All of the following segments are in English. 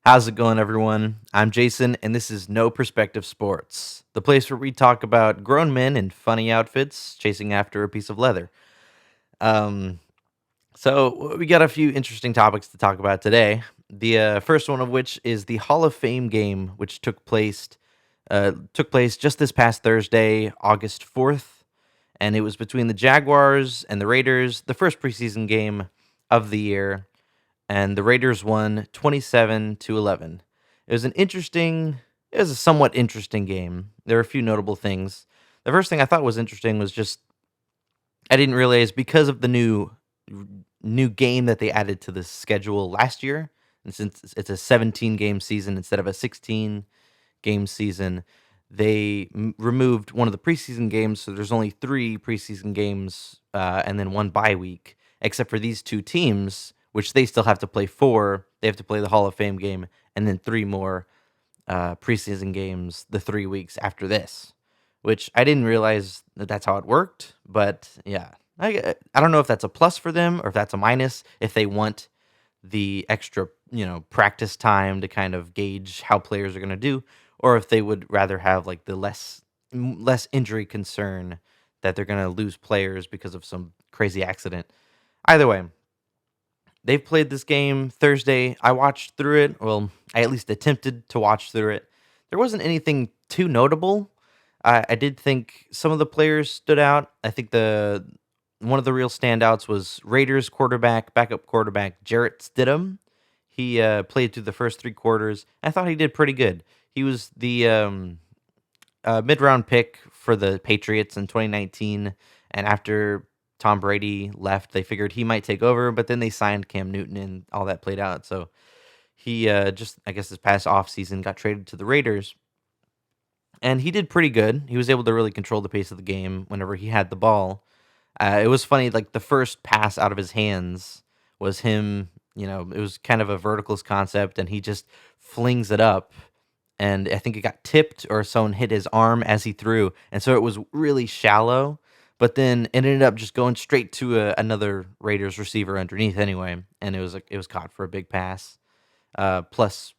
How's it going, everyone? I'm Jason, and this is No Perspective Sports, the place where we talk about grown men in funny outfits chasing after a piece of leather. Um, so we got a few interesting topics to talk about today. The first one of which is the Hall of Fame game, which took place just this past Thursday, August 4th, and it was between the Jaguars and the Raiders, the first preseason game of the year, and the Raiders won 27-11. It was it was a somewhat interesting game. There were a few notable things. The first thing I thought was interesting was just I didn't realize because of the new game that they added to the schedule last year, and since it's a 17 game season instead of a 16 game season, they removed one of the preseason games, so there's only 3 preseason games and then one bye week, except for these two teams, which they still have to play four. They have to play the Hall of Fame game and then 3 more preseason games the 3 weeks after this, which I didn't realize that that's how it worked. But yeah, I don't know if that's a plus for them or if that's a minus if they want the extra practice time to kind of gauge how players are going to do, or if they would rather have like the less injury concern that they're going to lose players because of some crazy accident. Either way, they've played this game Thursday. I watched through it. Well, I at least attempted to watch through it. There wasn't anything too notable. I did think some of the players stood out. I think the one of the real standouts was Raiders backup quarterback Jarrett Stidham. He played through the first 3 quarters. I thought he did pretty good. He was the mid-round pick for the Patriots in 2019, and after Tom Brady left, they figured he might take over, but then they signed Cam Newton, and all that played out. So he just, I guess, this past offseason got traded to the Raiders, and he did pretty good. He was able to really control the pace of the game whenever he had the ball. It was funny, like the first pass out of his hands was him. It was kind of a verticals concept, and he just flings it up. And I think it got tipped or someone hit his arm as he threw. And so it was really shallow, but then it ended up just going straight to another Raiders receiver underneath anyway. And it was caught for a big pass, plus,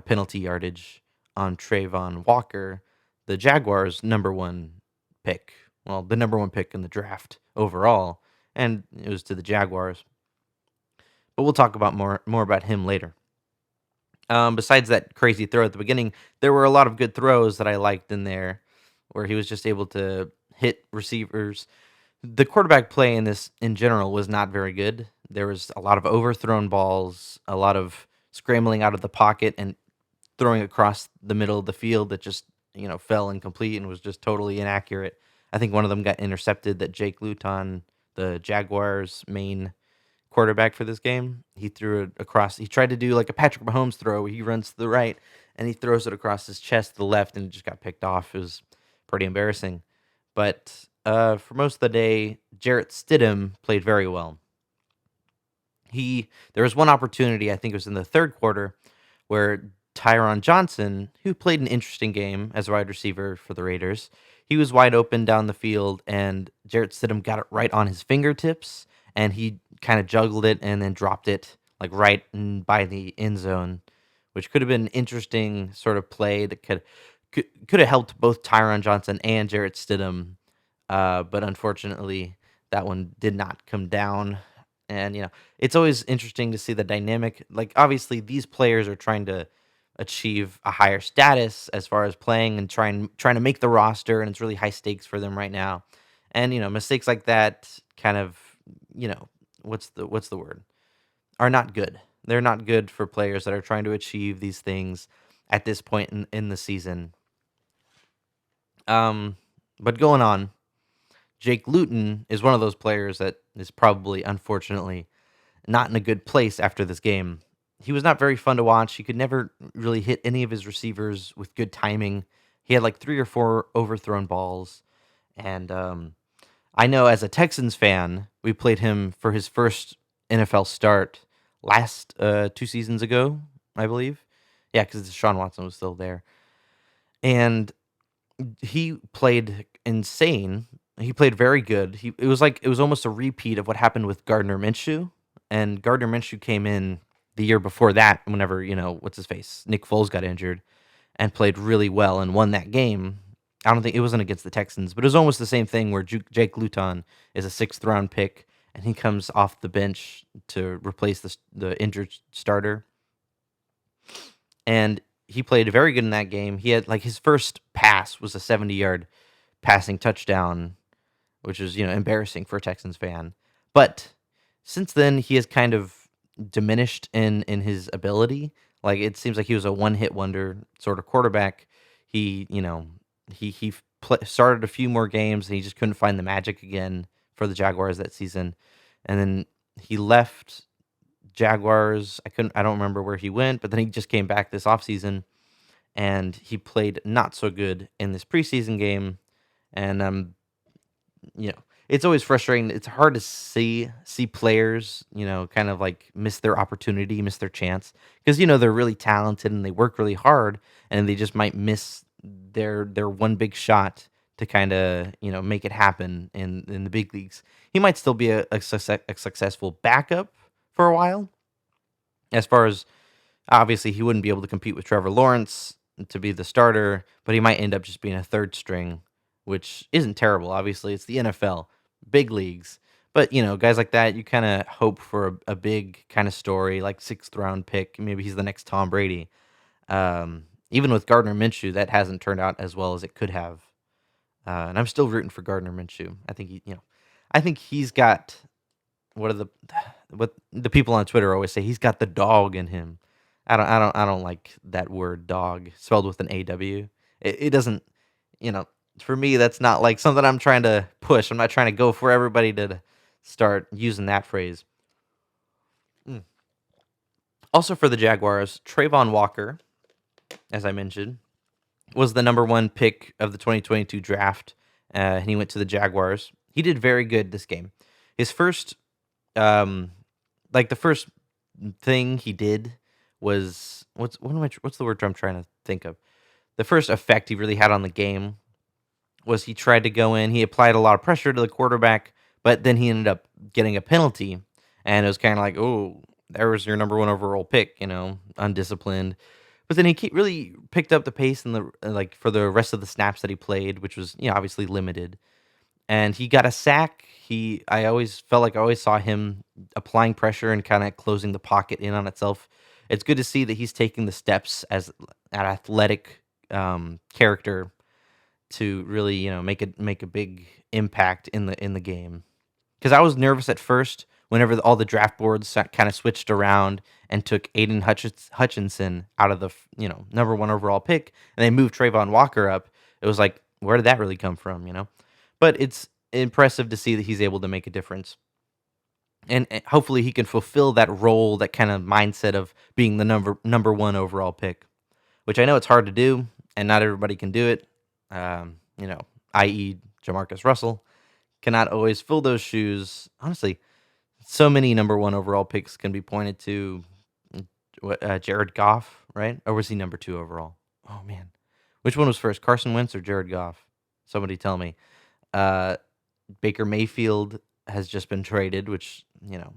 penalty yardage on Trayvon Walker, the Jaguars' number one pick. Well, the number one pick in the draft overall, and it was to the Jaguars. But we'll talk about more about him later. Besides that crazy throw at the beginning, there were a lot of good throws that I liked in there, where he was just able to hit receivers. The quarterback play in this, in general, was not very good. There was a lot of overthrown balls, a lot of scrambling out of the pocket and throwing across the middle of the field that just fell incomplete and was just totally inaccurate. I think one of them got intercepted. That Jake Luton, the Jaguars' main quarterback for this game, he threw it across. He tried to do like a Patrick Mahomes throw where he runs to the right and he throws it across his chest to the left and it just got picked off. It was pretty embarrassing. But for most of the day, Jarrett Stidham played very well. There was one opportunity, I think it was in the third quarter, where Tyron Johnson, who played an interesting game as a wide receiver for the Raiders, he was wide open down the field, and Jarrett Stidham got it right on his fingertips, and he kind of juggled it and then dropped it like by the end zone, which could have been an interesting sort of play that could have helped both Tyron Johnson and Jarrett Stidham, but unfortunately that one did not come down. And it's always interesting to see the dynamic. Like obviously these players are trying to achieve a higher status as far as playing and trying to make the roster, and it's really high stakes for them right now. And mistakes like that kind of what's the word, are not good. They're not good for players that are trying to achieve these things at this point in the season. But going on, Jake Luton is one of those players that is probably, unfortunately, not in a good place after this game. He was not very fun to watch. He could never really hit any of his receivers with good timing. He had like 3 or 4 overthrown balls. And I know as a Texans fan, we played him for his first NFL start last 2 seasons ago, I believe. Yeah, because Deshaun Watson was still there. And he played insane. He played very good. It was almost a repeat of what happened with Gardner Minshew. And Gardner Minshew came in the year before that, whenever, what's his face? Nick Foles got injured and played really well and won that game. I don't think it wasn't against the Texans, but it was almost the same thing where Jake Luton is a sixth round pick and he comes off the bench to replace the injured starter. And he played very good in that game. He had like his first pass was a 70-yard passing touchdown, which is, embarrassing for a Texans fan. But since then, he has kind of diminished in his ability. Like it seems like he was a one-hit wonder sort of quarterback. He, started a few more games and he just couldn't find the magic again for the Jaguars that season. And then he left Jaguars. I don't remember where he went, but then he just came back this offseason and he played not so good in this preseason game. And it's always frustrating. It's hard to see players, kind of like miss their opportunity, miss their chance because they're really talented and they work really hard, and they just might miss their one big shot to kind of make it happen in the big leagues. He might still be a successful backup for a while. As far as obviously he wouldn't be able to compete with Trevor Lawrence to be the starter, but he might end up just being a third string, which isn't terrible. Obviously, it's the NFL, big leagues. But, guys like that, you kind of hope for a big kind of story, like sixth round pick. Maybe he's the next Tom Brady. Even with Gardner Minshew, that hasn't turned out as well as it could have. And I'm still rooting for Gardner Minshew. I think he's got what the people on Twitter always say, he's got the dog in him. I don't like that word dog spelled with an AW. It doesn't, for me, that's not like something I'm trying to push. I'm not trying to go for everybody to start using that phrase. Also for the Jaguars, Trayvon Walker, as I mentioned, was the number one pick of the 2022 draft, and he went to the Jaguars. He did very good this game. His first, the first thing he did was what's the word I'm trying to think of? The first effect he really had on the game was he tried to go in. He applied a lot of pressure to the quarterback, but then he ended up getting a penalty, and it was kind of like, oh, there was your number one overall pick, undisciplined. But then he really picked up the pace and for the rest of the snaps that he played, which was obviously limited. And he got a sack. I always felt like I always saw him applying pressure and kind of closing the pocket in on itself. It's good to see that he's taking the steps as an athletic character to really make a big impact in the game. Because I was nervous at first whenever all the draft boards kind of switched around and took Aiden Hutchinson out of the number one overall pick, and they moved Trayvon Walker up. It was like, where did that really come from? But it's impressive to see that he's able to make a difference. And hopefully he can fulfill that role, that kind of mindset of being the number one overall pick, which I know it's hard to do, and not everybody can do it. I.e. Jamarcus Russell cannot always fill those shoes. Honestly, so many number one overall picks can be pointed to. Jared Goff, right? Or was he number two overall? Oh, man. Which one was first, Carson Wentz or Jared Goff? Somebody tell me. Baker Mayfield has just been traded, which, now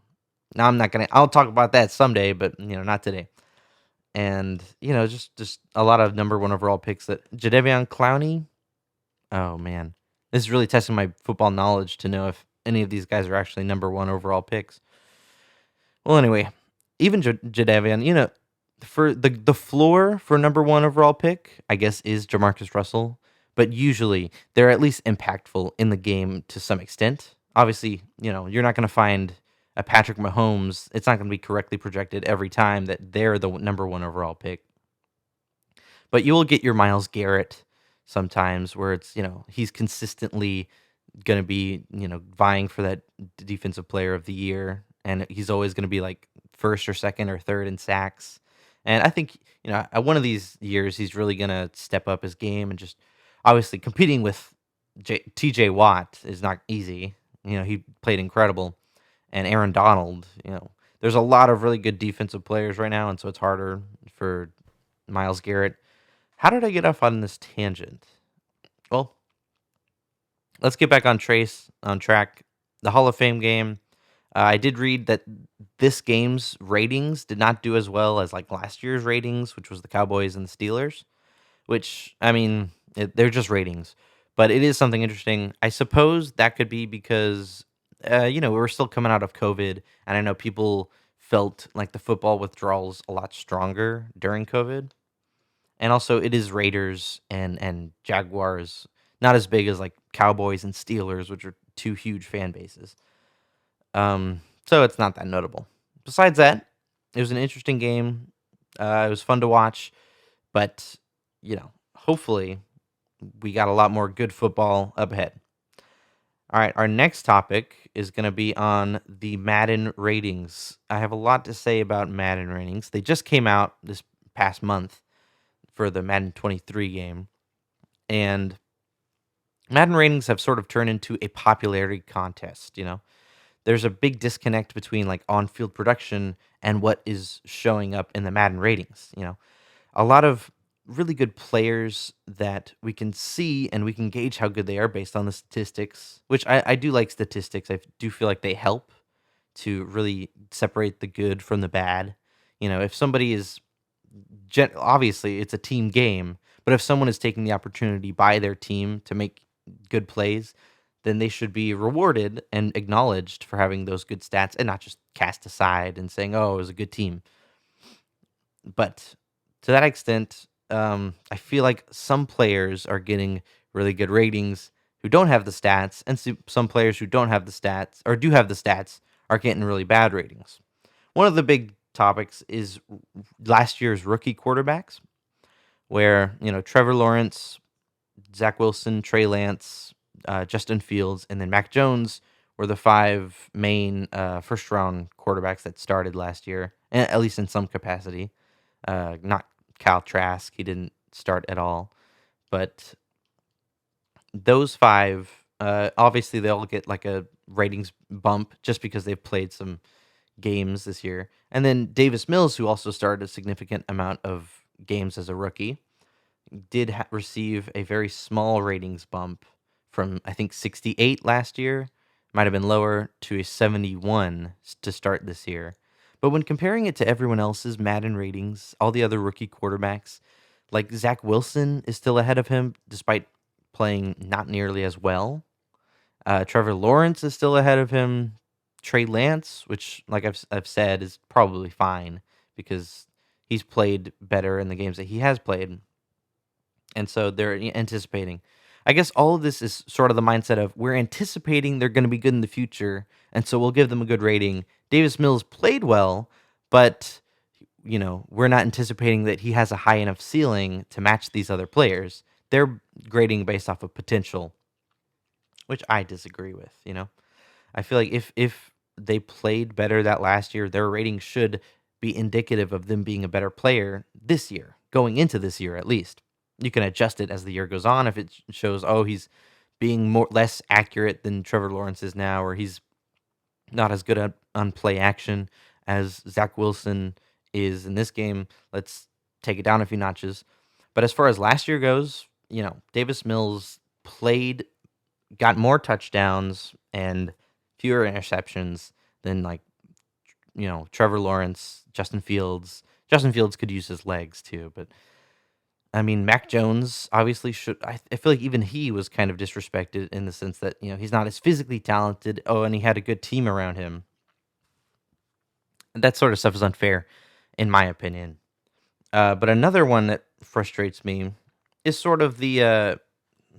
I'm not going to, I'll talk about that someday, but, not today. And, just a lot of number one overall picks that Jadeveon Clowney. Oh, man. This is really testing my football knowledge to know if any of these guys are actually number one overall picks. Well, anyway, even Jadeveon, for the floor for number one overall pick, I guess, is Jamarcus Russell. But usually they're at least impactful in the game to some extent. Obviously, you're not going to find a Patrick Mahomes. It's not going to be correctly projected every time that they're the number one overall pick. But you will get your Myles Garrett sometimes where it's, he's consistently going to be, vying for that defensive player of the year. And he's always going to be like first or second or third in sacks. And I think, one of these years, he's really going to step up his game and just obviously competing with TJ Watt is not easy. He played incredible. And Aaron Donald, there's a lot of really good defensive players right now. And so it's harder for Myles Garrett. How did I get off on this tangent? Well, let's get back on track. The Hall of Fame game. I did read that this game's ratings did not do as well as like last year's ratings, which was the Cowboys and the Steelers. Which I mean, they're just ratings, but it is something interesting. I suppose that could be because we're still coming out of COVID, and I know people felt like the football withdrawals a lot stronger during COVID, and also it is Raiders and Jaguars, not as big as like Cowboys and Steelers, which are two huge fan bases. So it's not that notable. Besides that, it was an interesting game. It was fun to watch, but hopefully we got a lot more good football up ahead. All right, our next topic is going to be on the Madden ratings. I have a lot to say about Madden ratings. They just came out this past month for the Madden 23 game, and Madden ratings have sort of turned into a popularity contest. There's a big disconnect between like on-field production and what is showing up in the Madden ratings. A lot of really good players that we can see and we can gauge how good they are based on the statistics, which I do like statistics. I do feel like they help to really separate the good from the bad. If somebody is, obviously it's a team game, but if someone is taking the opportunity by their team to make good plays, then they should be rewarded and acknowledged for having those good stats and not just cast aside and saying, oh, it was a good team. But to that extent, I feel like some players are getting really good ratings who don't have the stats, and some players who don't have the stats or do have the stats are getting really bad ratings. One of the big topics is last year's rookie quarterbacks, where Trevor Lawrence, Zach Wilson, Trey Lance, Justin Fields, and then Mac Jones were the five main first round quarterbacks that started last year, at least in some capacity. Not Kyle Trask, he didn't start at all, but those five, obviously they all get like a ratings bump just because they've played some games this year. And then Davis Mills, who also started a significant amount of games as a rookie, did receive a very small ratings bump from I think 68 last year, might have been lower, to a 71 to start this year. But when comparing it to everyone else's Madden ratings, all the other rookie quarterbacks, like Zach Wilson is still ahead of him despite playing not nearly as well. Trevor Lawrence is still ahead of him. Trey Lance, which, like I've said, is probably fine because he's played better in the games that he has played. And so they're anticipating. I guess all of this is sort of the mindset of we're anticipating they're going to be good in the future, and so we'll give them a good rating. Davis Mills played well, but we're not anticipating that he has a high enough ceiling to match these other players. They're grading based off of potential, which I disagree with. I feel like if they played better that last year, their rating should be indicative of them being a better player this year, going into this year at least. You can adjust it as the year goes on if it shows, oh, he's being less accurate than Trevor Lawrence is now, or he's not as good on play action as Zach Wilson is in this game. Let's take it down a few notches. But as far as last year goes, Davis Mills got more touchdowns and fewer interceptions than Trevor Lawrence, Justin Fields. Justin Fields could use his legs too, but I mean, Mac Jones obviously should. I feel like even he was kind of disrespected in the sense that he's not as physically talented. Oh, and he had a good team around him. And that sort of stuff is unfair, in my opinion. But another one that frustrates me is sort of the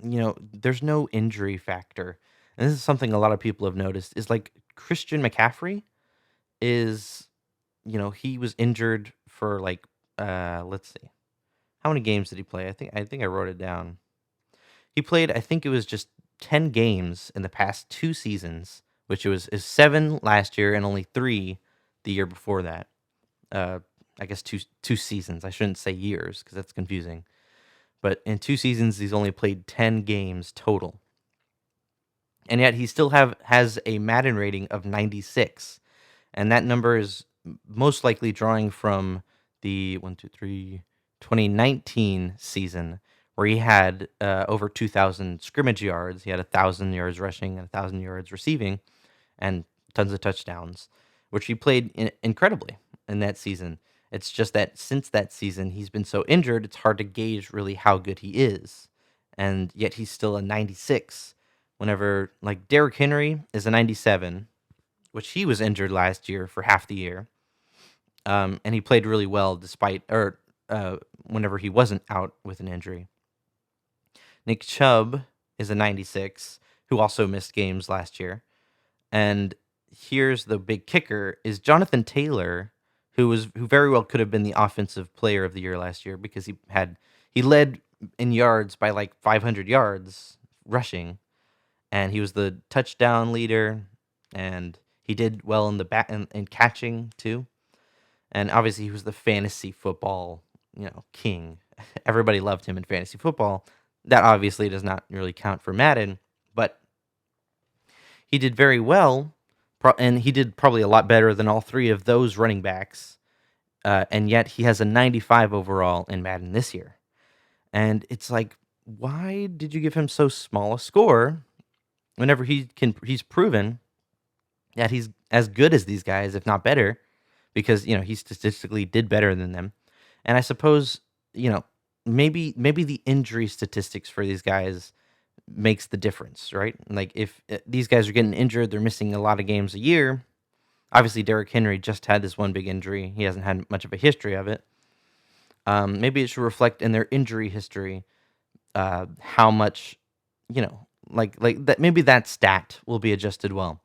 there's no injury factor, and this is something a lot of people have noticed. Is like Christian McCaffrey is, he was injured for like let's see. How many games did he play? I think I wrote it down. He played, I think it was just 10 games in the past 2 seasons, which is 7 last year and only 3 the year before that. I guess two seasons. I shouldn't say years because that's confusing. But in 2 seasons, he's only played 10 games total. And yet he still has a Madden rating of 96. And that number is most likely drawing from the 2019 season, where he had over 2,000 scrimmage yards. He had 1,000 yards rushing and 1,000 yards receiving, and tons of touchdowns, which he played incredibly in that season. It's just that since that season, he's been so injured, it's hard to gauge really how good he is. And yet he's still a 96. Whenever, like, Derrick Henry is a 97, which he was injured last year for half the year. And he played really well whenever he wasn't out with an injury. Nick Chubb is a 96 who also missed games last year. And here's the big kicker is Jonathan Taylor, who very well could have been the offensive player of the year last year because he led in yards by like 500 yards rushing, and he was the touchdown leader, and he did well in the back and catching too. And obviously he was the fantasy football, king. Everybody loved him in fantasy football. That obviously does not really count for Madden, but he did very well, and he did probably a lot better than all three of those running backs, and yet he has a 95 overall in Madden this year. And it's like, why did you give him so small a score whenever he's proven that he's as good as these guys, if not better, because, he statistically did better than them. And I suppose, maybe the injury statistics for these guys makes the difference, right? Like if these guys are getting injured, they're missing a lot of games a year. Obviously, Derrick Henry just had this one big injury. He hasn't had much of a history of it. Maybe it should reflect in their injury history how much, like that. Maybe that stat will be adjusted well,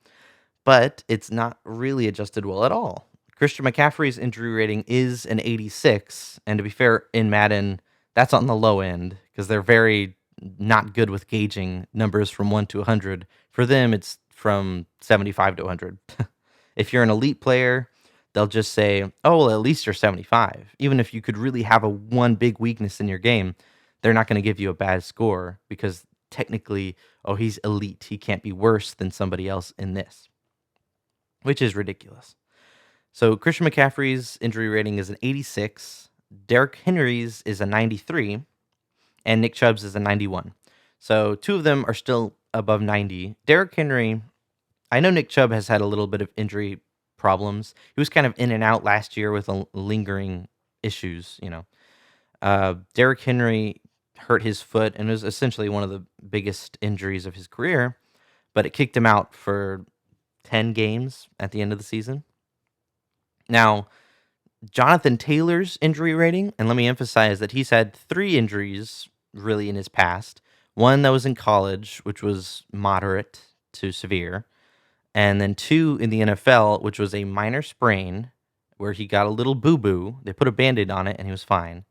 but it's not really adjusted well at all. Christian McCaffrey's injury rating is an 86, and to be fair, in Madden, that's on the low end because they're very not good with gauging numbers from 1 to 100. For them, it's from 75 to 100. If you're an elite player, they'll just say, oh, well, at least you're 75. Even if you could really have one big weakness in your game, they're not going to give you a bad score because technically, oh, he's elite. He can't be worse than somebody else in this, which is ridiculous. So Christian McCaffrey's injury rating is an 86. Derrick Henry's is a 93. And Nick Chubb's is a 91. So two of them are still above 90. Derrick Henry, I know Nick Chubb has had a little bit of injury problems. He was kind of in and out last year with lingering issues, Derrick Henry hurt his foot and was essentially one of the biggest injuries of his career, but it kicked him out for 10 games at the end of the season. Now, Jonathan Taylor's injury rating, and let me emphasize that he's had 3 injuries really in his past. One that was in college, which was moderate to severe, and then 2 in the NFL, which was a minor sprain where he got a little boo-boo. They put a Band-Aid on it, and he was fine.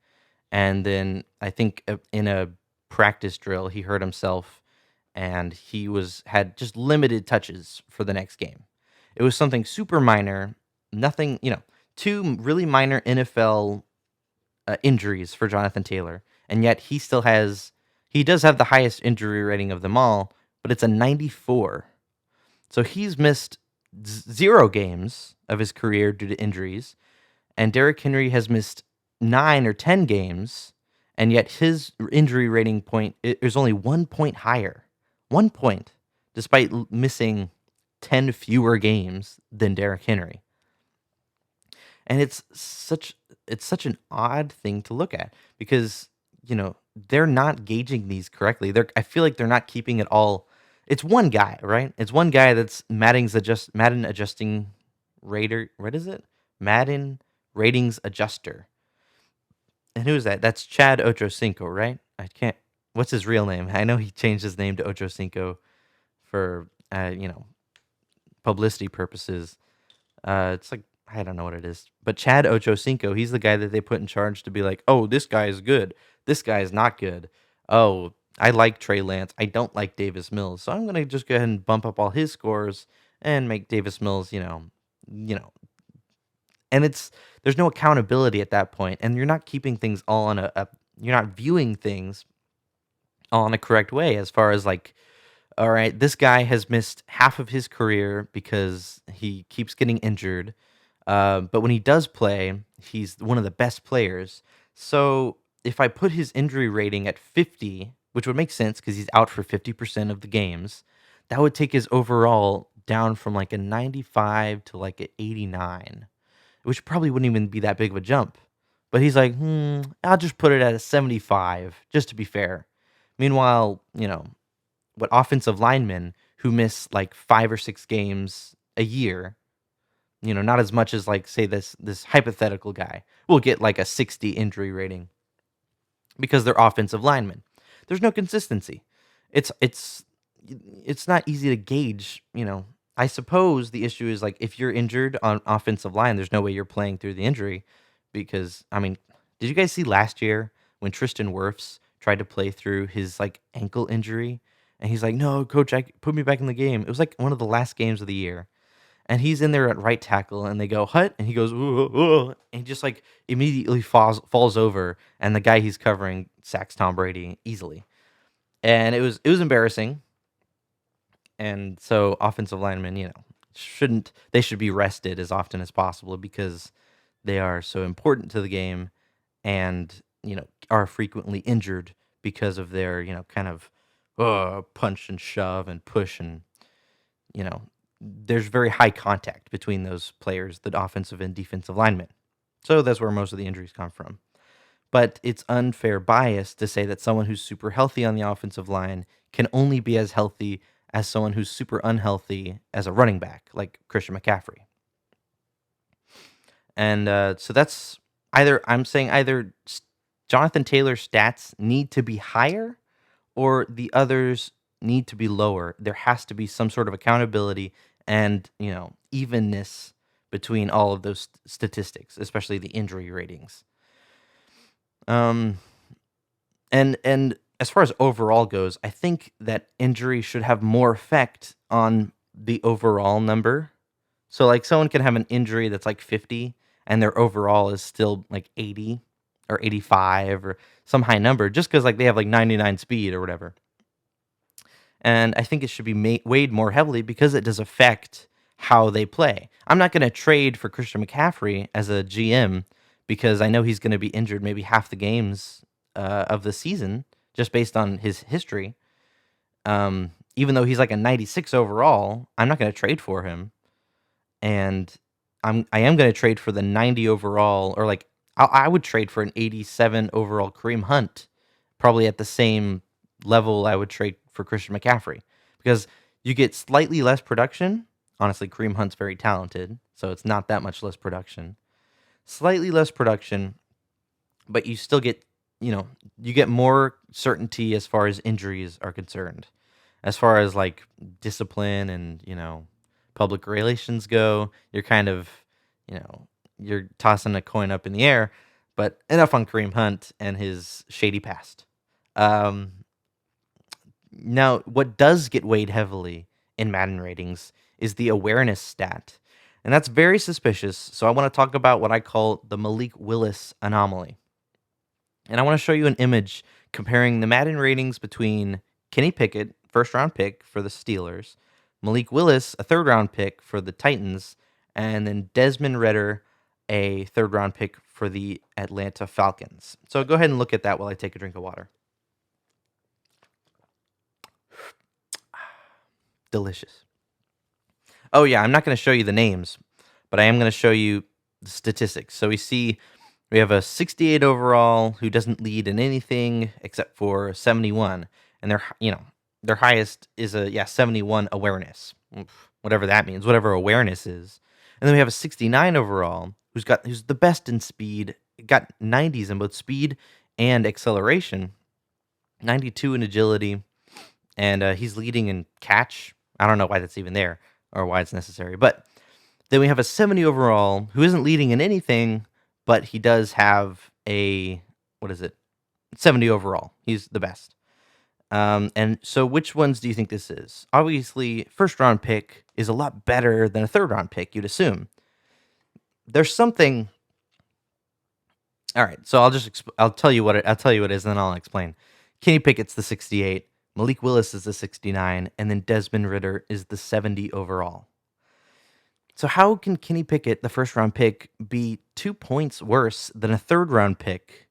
And then I think in a practice drill, he hurt himself, and he had just limited touches for the next game. It was something super minor, nothing, 2 really minor NFL injuries for Jonathan Taylor, and yet he does have the highest injury rating of them all, but it's a 94. So he's missed 0 games of his career due to injuries, and Derrick Henry has missed 9 or 10 games, and yet his injury rating point is only 1 point higher. 1 point, despite missing 10 fewer games than Derrick Henry. And it's such an odd thing to look at because, they're not gauging these correctly. I feel like they're not keeping it all. It's one guy, right? It's one guy that's Madden adjusting rater. What is it? Madden ratings adjuster. And who is that? That's Chad Ochocinco, right? What's his real name? I know he changed his name to Ochocinco for, publicity purposes. It's like, I don't know what it is. But Chad Ochocinco, he's the guy that they put in charge to be like, oh, this guy is good. This guy is not good. Oh, I like Trey Lance. I don't like Davis Mills. So I'm going to just go ahead and bump up all his scores and make Davis Mills, and there's no accountability at that point. And you're not keeping things all on you're not viewing things all in a correct way as far as like, all right, this guy has missed half of his career because he keeps getting injured. But when he does play, he's one of the best players. So if I put his injury rating at 50, which would make sense because he's out for 50% of the games, that would take his overall down from like a 95 to like an 89, which probably wouldn't even be that big of a jump. But he's like, I'll just put it at a 75, just to be fair. Meanwhile, what offensive linemen who miss like 5 or 6 games a year, not as much as like say this hypothetical guy will get like a 60 injury rating because they're offensive linemen. There's no consistency. It's not easy to gauge. I suppose the issue is like if you're injured on offensive line, there's no way you're playing through the injury because I mean, did you guys see last year when Tristan Wirfs tried to play through his like ankle injury and he's like, "No, coach, put me back in the game." It was like one of the last games of the year. And he's in there at right tackle, and they go hut, and he goes ooh, ooh, and he just like immediately falls over, and the guy he's covering sacks Tom Brady easily, and it was embarrassing. And so offensive linemen, should be rested as often as possible because they are so important to the game, and are frequently injured because of their kind of punch and shove and push and you know, there's very high contact between those players, the offensive and defensive linemen. So that's where most of the injuries come from. But it's unfair bias to say that someone who's super healthy on the offensive line can only be as healthy as someone who's super unhealthy as a running back, like Christian McCaffrey. And so that's I'm saying either Jonathan Taylor's stats need to be higher or the others need to be lower. There has to be some sort of accountability and, evenness between all of those statistics, especially the injury ratings. Um and as far as overall goes, I think that injury should have more effect on the overall number. So like someone can have an injury that's like 50 and their overall is still like 80 or 85 or some high number just cuz like they have like 99 speed or whatever. And I think it should be weighed more heavily because it does affect how they play. I'm not going to trade for Christian McCaffrey as a GM because I know he's going to be injured maybe half the games of the season just based on his history. Even though he's like a 96 overall, I'm not going to trade for him, and I am going to trade for the 90 overall, or like I would trade for an 87 overall Kareem Hunt, probably at the same level I would trade for Christian McCaffrey because you get slightly less production. Honestly, Kareem Hunt's very talented, so it's not that much less production. Slightly less production, but you still get, you get more certainty as far as injuries are concerned. As far as like discipline and, public relations go, you're kind of, you're tossing a coin up in the air, but enough on Kareem Hunt and his shady past. Now, what does get weighed heavily in Madden ratings is the awareness stat. And that's very suspicious. So I want to talk about what I call the Malik Willis anomaly. And I want to show you an image comparing the Madden ratings between Kenny Pickett, first round pick for the Steelers, Malik Willis, a third round pick for the Titans, and then Desmond Ridder, a third round pick for the Atlanta Falcons. So go ahead and look at that while I take a drink of water. Delicious. Oh, yeah, I'm not going to show you the names, but I am going to show you the statistics. So we have a 68 overall who doesn't lead in anything except for 71. And their highest is a 71 awareness, whatever that means, whatever awareness is. And then we have a 69 overall who's the best in speed, got 90s in both speed and acceleration, 92 in agility, and he's leading in catch. I don't know why that's even there or why it's necessary. But then we have a 70 overall who isn't leading in anything, but he does have a, 70 overall. He's the best. And so which ones do you think this is? Obviously, first round pick is a lot better than a third round pick, you'd assume. There's something. All right, so I'll tell you what it is, and then I'll explain. Kenny Pickett's the 68, Malik Willis is the 69, and then Desmond Ridder is the 70 overall. So how can Kenny Pickett, the first round pick, be 2 points worse than a third round pick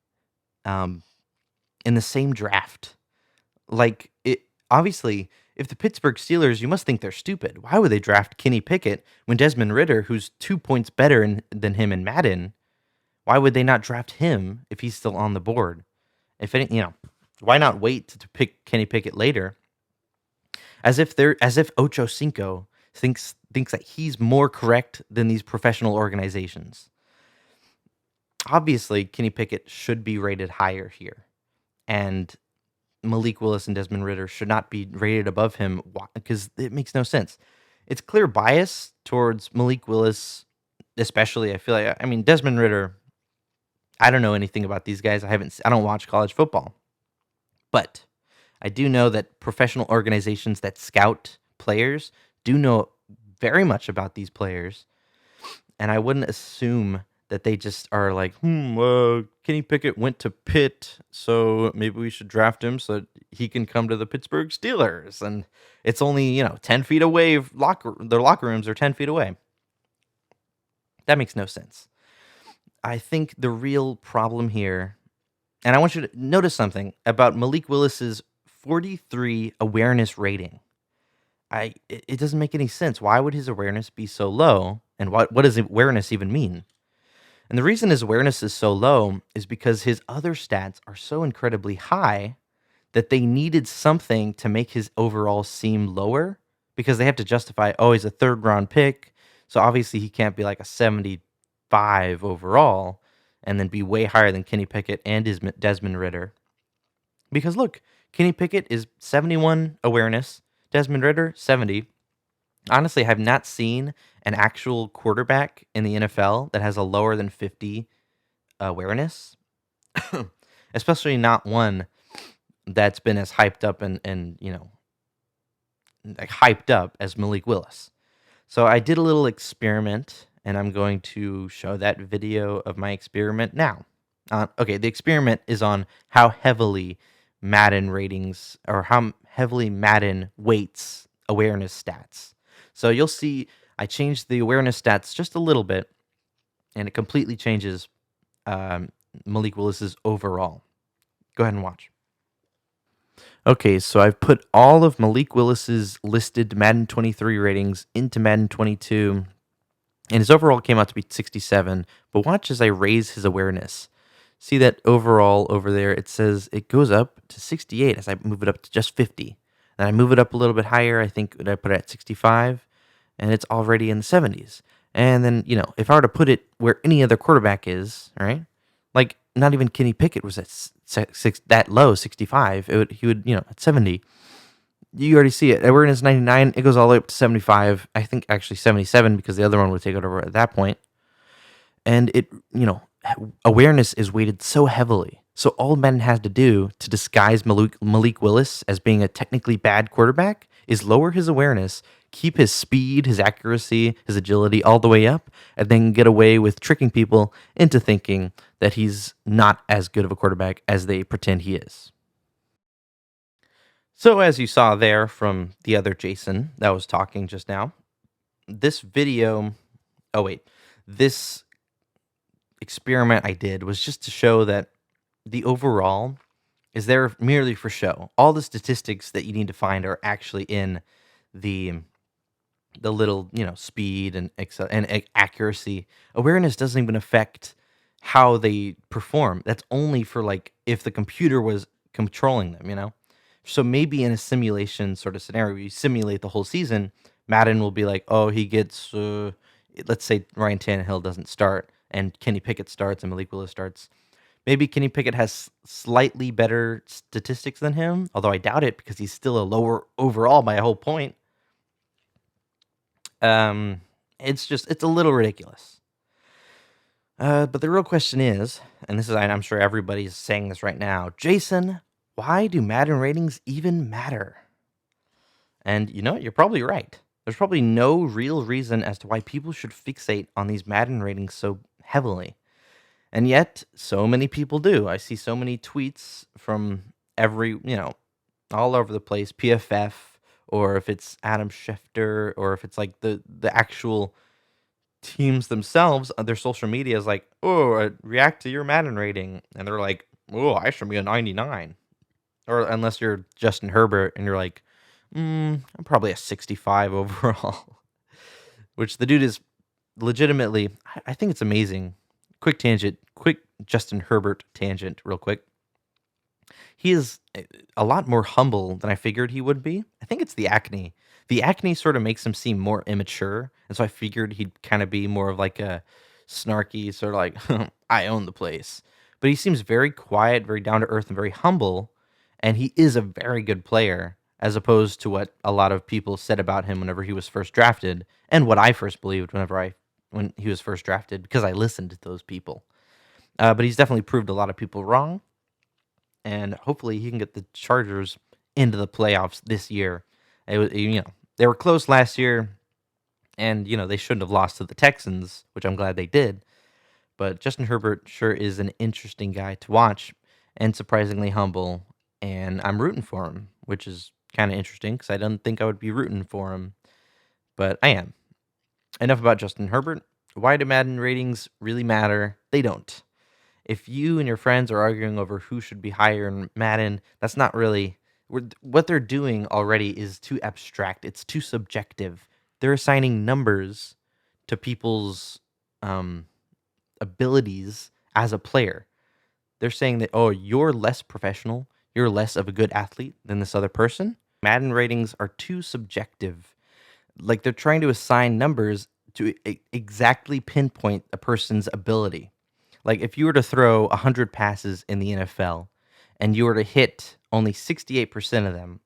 in the same draft? Like, it obviously, If the Pittsburgh Steelers, you must think they're stupid. Why would they draft Kenny Pickett when Desmond Ritter, who's 2 points better than him in Madden, why would they not draft him if he's still on the board? If any, why not wait to pick Kenny Pickett later? As if Ochocinco thinks that he's more correct than these professional organizations. Obviously, Kenny Pickett should be rated higher here, and Malik Willis and Desmond Ritter should not be rated above him because it makes no sense. It's clear bias towards Malik Willis, especially. I feel like, I mean, Desmond Ritter, I don't know anything about these guys. I don't watch college football, but I do know that professional organizations that scout players do know very much about these players, and I wouldn't assume that they just are like, Kenny Pickett went to Pitt, so maybe we should draft him so that he can come to the Pittsburgh Steelers. And it's only, 10 feet away. Their locker rooms are 10 feet away. That makes no sense. I think the real problem here, and I want you to notice something about Malik Willis's 43 awareness rating. It doesn't make any sense. Why would his awareness be so low? And what does awareness even mean? And the reason his awareness is so low is because his other stats are so incredibly high that they needed something to make his overall seem lower, because they have to justify, he's a third round pick. So obviously he can't be like a 75 overall and then be way higher than Kenny Pickett and his Desmond Ritter. Because look, Kenny Pickett is 71 awareness, Desmond Ritter 70. Honestly, I have not seen an actual quarterback in the NFL that has a lower than 50 awareness, especially not one that's been as hyped up and like hyped up as Malik Willis. So I did a little experiment, and I'm going to show that video of my experiment now. Okay, the experiment is on how heavily Madden ratings, or how heavily Madden weights awareness stats. So you'll see I changed the awareness stats just a little bit, and it completely changes Malik Willis's overall. Go ahead and watch. Okay, so I've put all of Malik Willis's listed Madden 23 ratings into Madden 22, and his overall came out to be 67. But watch as I raise his awareness. See that overall over there, it says it goes up to 68 as I move it up to just 50. Then I move it up a little bit higher. I think I put it at 65. And it's already in the 70s. And then, if I were to put it where any other quarterback is, right? Like, not even Kenny Pickett was at that low, 65. He would, at 70. You already see it. Awareness 99. It goes all the way up to 75. I think actually 77, because the other one would take it over at that point. And it, awareness is weighted so heavily. So all Madden has to do to disguise Malik Willis as being a technically bad quarterback is lower his awareness, keep his speed, his accuracy, his agility all the way up, and then get away with tricking people into thinking that he's not as good of a quarterback as they pretend he is. So as you saw there from the other Jason that was talking just now, this experiment I did was just to show that the overall is there merely for show. All the statistics that you need to find are actually in the little, speed and accuracy. Awareness doesn't even affect how they perform. That's only for like if the computer was controlling them, So maybe in a simulation sort of scenario, you simulate the whole season, Madden will be like, he gets, let's say Ryan Tannehill doesn't start and Kenny Pickett starts and Malik Willis starts. Maybe Kenny Pickett has slightly better statistics than him, although I doubt it because he's still a lower overall by a whole point. It's a little ridiculous. But the real question is, and I'm sure everybody's saying this right now, Jason, why do Madden ratings even matter? And you're probably right. There's probably no real reason as to why people should fixate on these Madden ratings so heavily. And yet, so many people do. I see so many tweets from all over the place, PFF, or if it's Adam Schefter, or if it's like the actual teams themselves, their social media is like, react to your Madden rating. And they're like, I should be a 99. Or unless you're Justin Herbert and you're like, I'm probably a 65 overall, which the dude is legitimately, I think it's amazing. Quick Justin Herbert tangent, real quick. He is a lot more humble than I figured he would be. I think it's the acne. The acne sort of makes him seem more immature, and so I figured he'd kind of be more of like a snarky, sort of like, I own the place. But he seems very quiet, very down to earth, and very humble, and he is a very good player, as opposed to what a lot of people said about him whenever he was first drafted, and what I first believed when he was first drafted, because I listened to those people. But he's definitely proved a lot of people wrong, and hopefully he can get the Chargers into the playoffs this year. They were close last year, and they shouldn't have lost to the Texans, which I'm glad they did. But Justin Herbert sure is an interesting guy to watch, and surprisingly humble, and I'm rooting for him, which is kind of interesting because I don't think I would be rooting for him, but I am. Enough about Justin Herbert. Why do Madden ratings really matter? They don't. If you and your friends are arguing over who should be higher in Madden, that's not really what they're doing already is too abstract. It's too subjective. They're assigning numbers to people's um, abilities as a player. They're saying that, oh, you're less professional, you're less of a good athlete than this other person. Madden ratings are too subjective. Like they're trying to assign numbers to exactly pinpoint a person's ability. Like if you were to throw 100 passes in the NFL and you were to hit only 68% of them,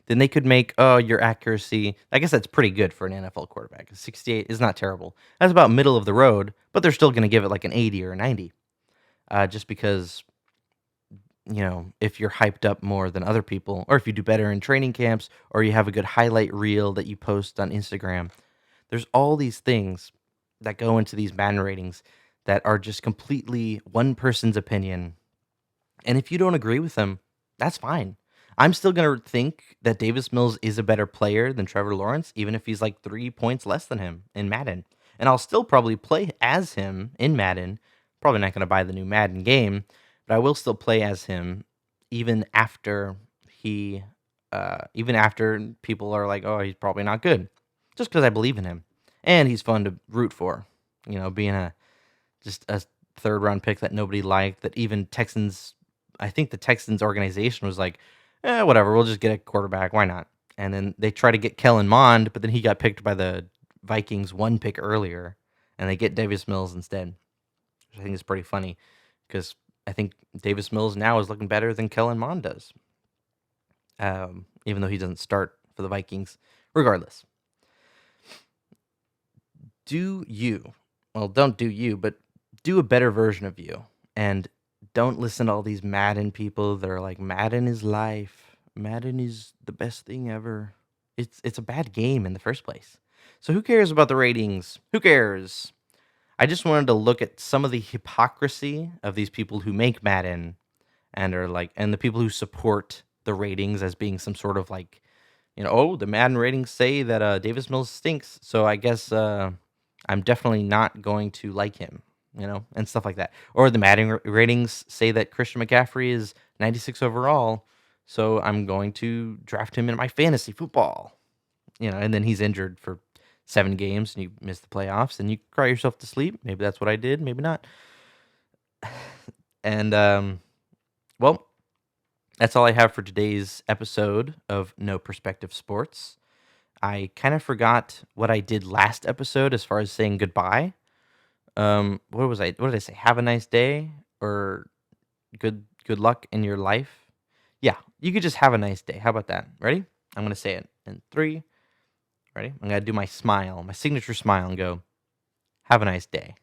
then they could make, oh, your accuracy. I guess that's pretty good for an NFL quarterback. 68 is not terrible. That's about middle of the road, but they're still going to give it like an 80 or a 90. Just because, if you're hyped up more than other people, or if you do better in training camps, or you have a good highlight reel that you post on Instagram, there's all these things that go into these Madden ratings that are just completely one person's opinion. And if you don't agree with them, that's fine. I'm still going to think that Davis Mills is a better player than Trevor Lawrence, even if he's like 3 points less than him in Madden. And I'll still probably play as him in Madden. Probably not going to buy the new Madden game, but I will still play as him even after even after people are like, oh, he's probably not good, just because I believe in him. And he's fun to root for, being just a third round pick that nobody liked, that even I think the Texans organization was like, whatever, we'll just get a quarterback. Why not? And then they try to get Kellen Mond, but then he got picked by the Vikings 1 pick earlier, and they get Davis Mills instead, which I think is pretty funny because I think Davis Mills now is looking better than Kellen Mond does, even though he doesn't start for the Vikings. Regardless, don't do you, but do a better version of you, and don't listen to all these Madden people that are like, Madden is life. Madden is the best thing ever. It's a bad game in the first place. So who cares about the ratings? Who cares? I just wanted to look at some of the hypocrisy of these people who make Madden and the people who support the ratings as being some sort of like, oh, the Madden ratings say that Davis Mills stinks, so I guess I'm definitely not going to like him, and stuff like that. Or the Madden ratings say that Christian McCaffrey is 96 overall, so I'm going to draft him in my fantasy football, and then he's injured for 7 games and you miss the playoffs and you cry yourself to sleep. Maybe that's what I did, maybe not. And, well, that's all I have for today's episode of No Perspective Sports. I kind of forgot what I did last episode as far as saying goodbye. What did I say? Have a nice day or good luck in your life. Yeah, you could just have a nice day. How about that? Ready? I'm going to say it in 3. Ready? I'm going to do my smile, my signature smile, and go, have a nice day.